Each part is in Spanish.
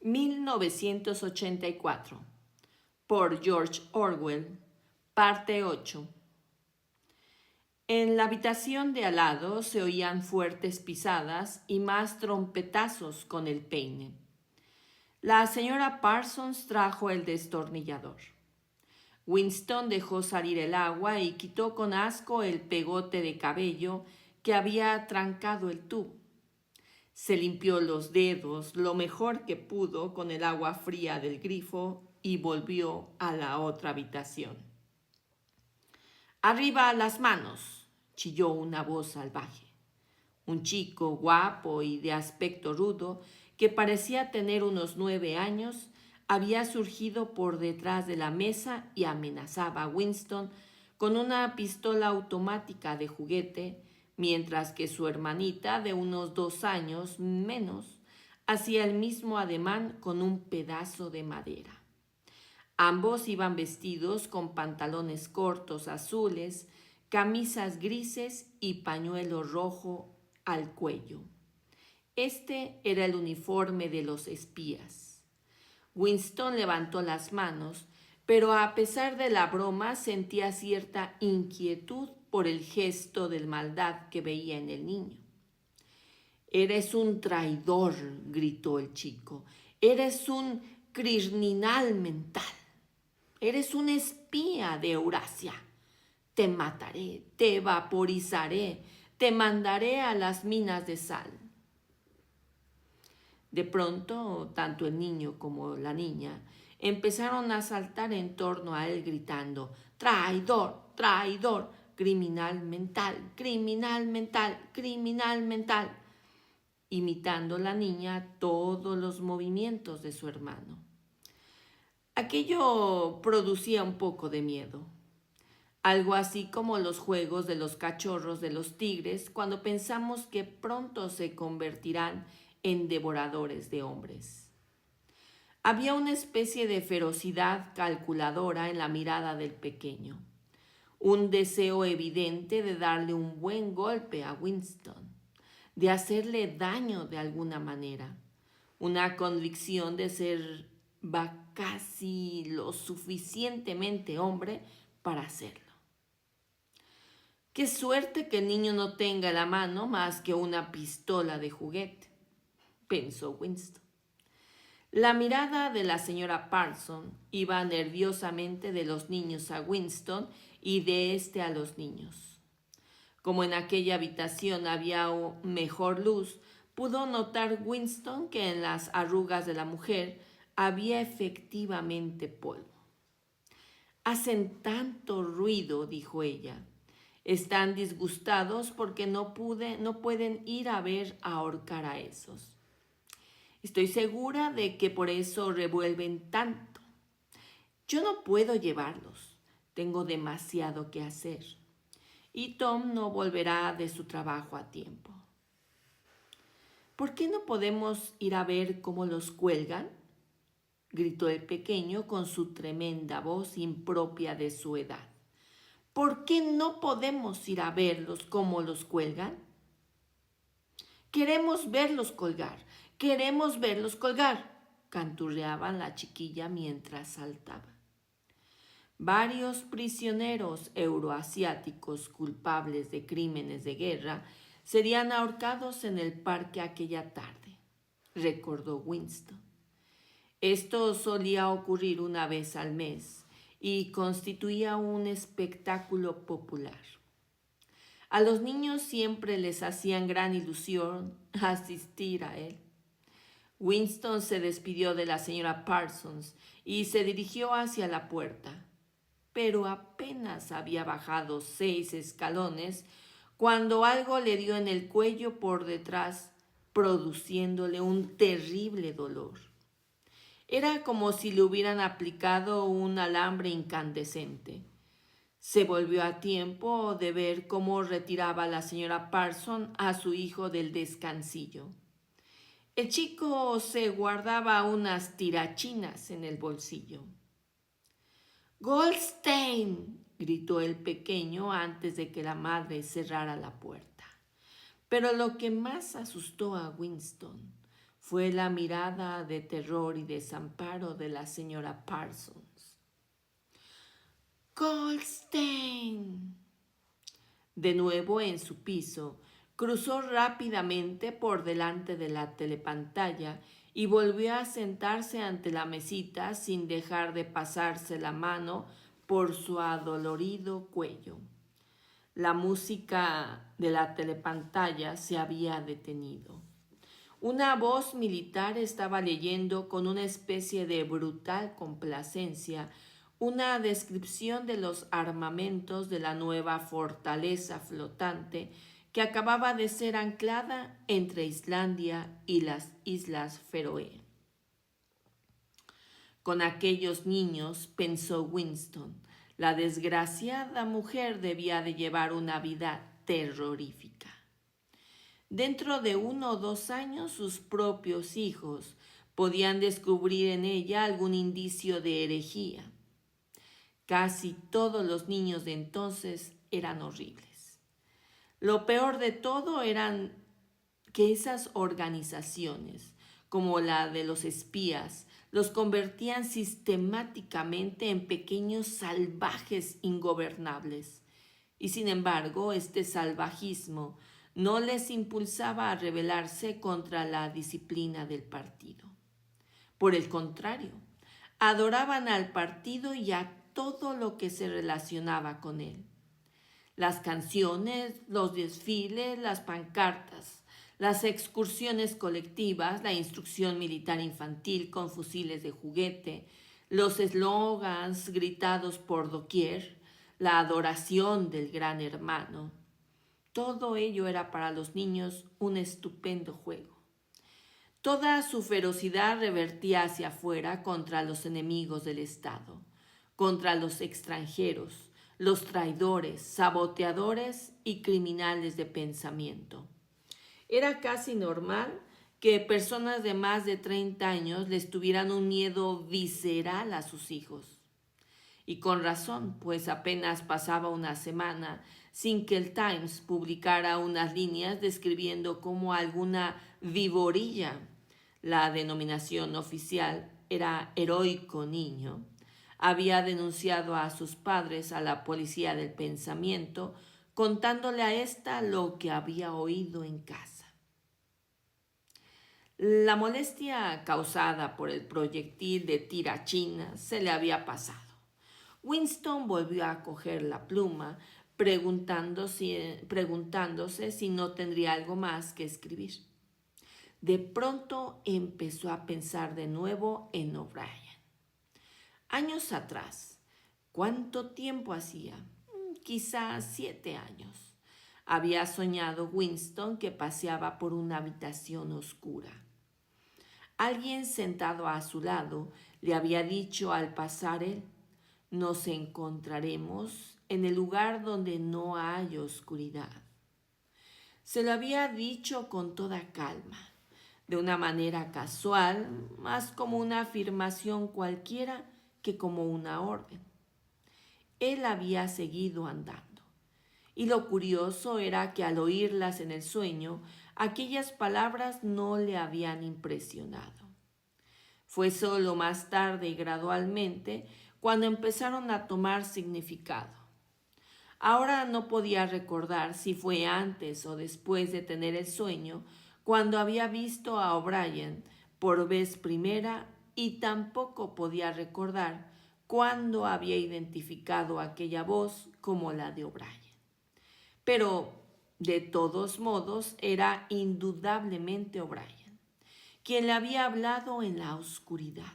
1984, por George Orwell, parte 8. En la habitación de al lado se oían fuertes pisadas y más trompetazos con el peine. La señora Parsons trajo el destornillador. Winston dejó salir el agua y quitó con asco el pegote de cabello que había trancado el tubo. Se limpió los dedos lo mejor que pudo con el agua fría del grifo y volvió a la otra habitación. «¡Arriba las manos!», chilló una voz salvaje. Un chico guapo y de aspecto rudo, que parecía tener unos 9 años, había surgido por detrás de la mesa y amenazaba a Winston con una pistola automática de juguete, mientras que su hermanita, de unos 2 años menos, hacía el mismo ademán con un pedazo de madera. Ambos iban vestidos con pantalones cortos azules, camisas grises y pañuelo rojo al cuello. Este era el uniforme de los espías. Winston levantó las manos, pero a pesar de la broma sentía cierta inquietud por el gesto de maldad que veía en el niño. «Eres un traidor», gritó el chico. «Eres un criminal mental. Eres un espía de Eurasia. Te mataré, te vaporizaré, te mandaré a las minas de sal». De pronto, tanto el niño como la niña empezaron a saltar en torno a él gritando: «¡Traidor! ¡Traidor! ¡Criminal mental! ¡Criminal mental! ¡Criminal mental!», imitando la niña todos los movimientos de su hermano. Aquello producía un poco de miedo, algo así como los juegos de los cachorros de los tigres cuando pensamos que pronto se convertirán en devoradores de hombres. Había una especie de ferocidad calculadora en la mirada del pequeño, un deseo evidente de darle un buen golpe a Winston, de hacerle daño de alguna manera, una convicción de ser casi lo suficientemente hombre para hacerlo. «Qué suerte que el niño no tenga en la mano más que una pistola de juguete», pensó Winston. La mirada de la señora Parsons iba nerviosamente de los niños a Winston y de éste a los niños. Como en aquella habitación había mejor luz, pudo notar Winston que en las arrugas de la mujer había efectivamente polvo. «Hacen tanto ruido», dijo ella. «Están disgustados porque no pueden ir a ver ahorcar a esos. Estoy segura de que por eso revuelven tanto. Yo no puedo llevarlos, tengo demasiado que hacer. Y Tom no volverá de su trabajo a tiempo». «¿Por qué no podemos ir a ver cómo los cuelgan?», gritó el pequeño con su tremenda voz impropia de su edad. «¿Por qué no podemos ir a verlos cómo los cuelgan?». «Queremos verlos colgar, queremos verlos colgar», canturreaba la chiquilla mientras saltaba. Varios prisioneros euroasiáticos culpables de crímenes de guerra serían ahorcados en el parque aquella tarde, recordó Winston. Esto solía ocurrir una vez al mes y constituía un espectáculo popular. A los niños siempre les hacían gran ilusión asistir a él. Winston se despidió de la señora Parsons y se dirigió hacia la puerta, pero apenas había bajado 6 escalones cuando algo le dio en el cuello por detrás, produciéndole un terrible dolor. Era como si le hubieran aplicado un alambre incandescente. Se volvió a tiempo de ver cómo retiraba la señora Parsons a su hijo del descansillo. El chico se guardaba unas tirachinas en el bolsillo. «¡Goldstein!», gritó el pequeño antes de que la madre cerrara la puerta. Pero lo que más asustó a Winston fue la mirada de terror y desamparo de la señora Parsons. ¡Goldstein! De nuevo en su piso, cruzó rápidamente por delante de la telepantalla y volvió a sentarse ante la mesita sin dejar de pasarse la mano por su adolorido cuello. La música de la telepantalla se había detenido. Una voz militar estaba leyendo con una especie de brutal complacencia una descripción de los armamentos de la nueva fortaleza flotante que acababa de ser anclada entre Islandia y las Islas Feroe. Con aquellos niños, pensó Winston, la desgraciada mujer debía de llevar una vida terrorífica. Dentro de 1 o 2 años, sus propios hijos podían descubrir en ella algún indicio de herejía. Casi todos los niños de entonces eran horribles. Lo peor de todo eran que esas organizaciones, como la de los espías, los convertían sistemáticamente en pequeños salvajes ingobernables. Y sin embargo, este salvajismo no les impulsaba a rebelarse contra la disciplina del partido. Por el contrario, adoraban al partido y a todo lo que se relacionaba con él. Las canciones, los desfiles, las pancartas, las excursiones colectivas, la instrucción militar infantil con fusiles de juguete, los eslogans gritados por doquier, la adoración del gran hermano. Todo ello era para los niños un estupendo juego. Toda su ferocidad revertía hacia afuera contra los enemigos del Estado, contra los extranjeros, los traidores, saboteadores y criminales de pensamiento. Era casi normal que personas de más de 30 años les tuvieran un miedo visceral a sus hijos. Y con razón, pues apenas pasaba una semana sin que el Times publicara unas líneas describiendo cómo alguna viborilla, la denominación oficial era heroico niño, había denunciado a sus padres a la policía del pensamiento, contándole a ésta lo que había oído en casa. La molestia causada por el proyectil de tirachina se le había pasado. Winston volvió a coger la pluma, preguntándose si no tendría algo más que escribir. De pronto empezó a pensar de nuevo en O'Brien. Años atrás, ¿cuánto tiempo hacía? Quizás 7 años. Había soñado Winston que paseaba por una habitación oscura. Alguien sentado a su lado le había dicho al pasar él: nos encontraremos en el lugar donde no hay oscuridad. Se lo había dicho con toda calma, de una manera casual, más como una afirmación cualquiera que como una orden. Él había seguido andando, y lo curioso era que al oírlas en el sueño, aquellas palabras no le habían impresionado. Fue solo más tarde y gradualmente cuando empezaron a tomar significado. Ahora no podía recordar si fue antes o después de tener el sueño cuando había visto a O'Brien por vez primera, y tampoco podía recordar cuándo había identificado aquella voz como la de O'Brien. Pero, de todos modos, era indudablemente O'Brien, quien le había hablado en la oscuridad.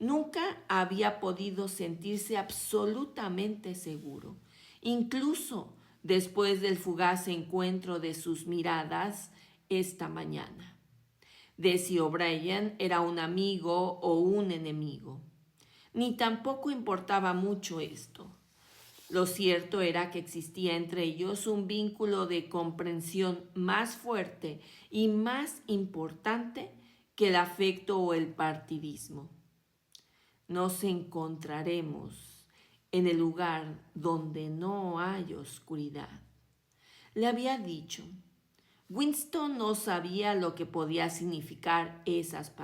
Nunca había podido sentirse absolutamente seguro, incluso después del fugaz encuentro de sus miradas esta mañana, de si O'Brien era un amigo o un enemigo. Ni tampoco importaba mucho esto. Lo cierto era que existía entre ellos un vínculo de comprensión más fuerte y más importante que el afecto o el partidismo. Nos encontraremos en el lugar donde no hay oscuridad, le había dicho. Winston no sabía lo que podía significar esas palabras.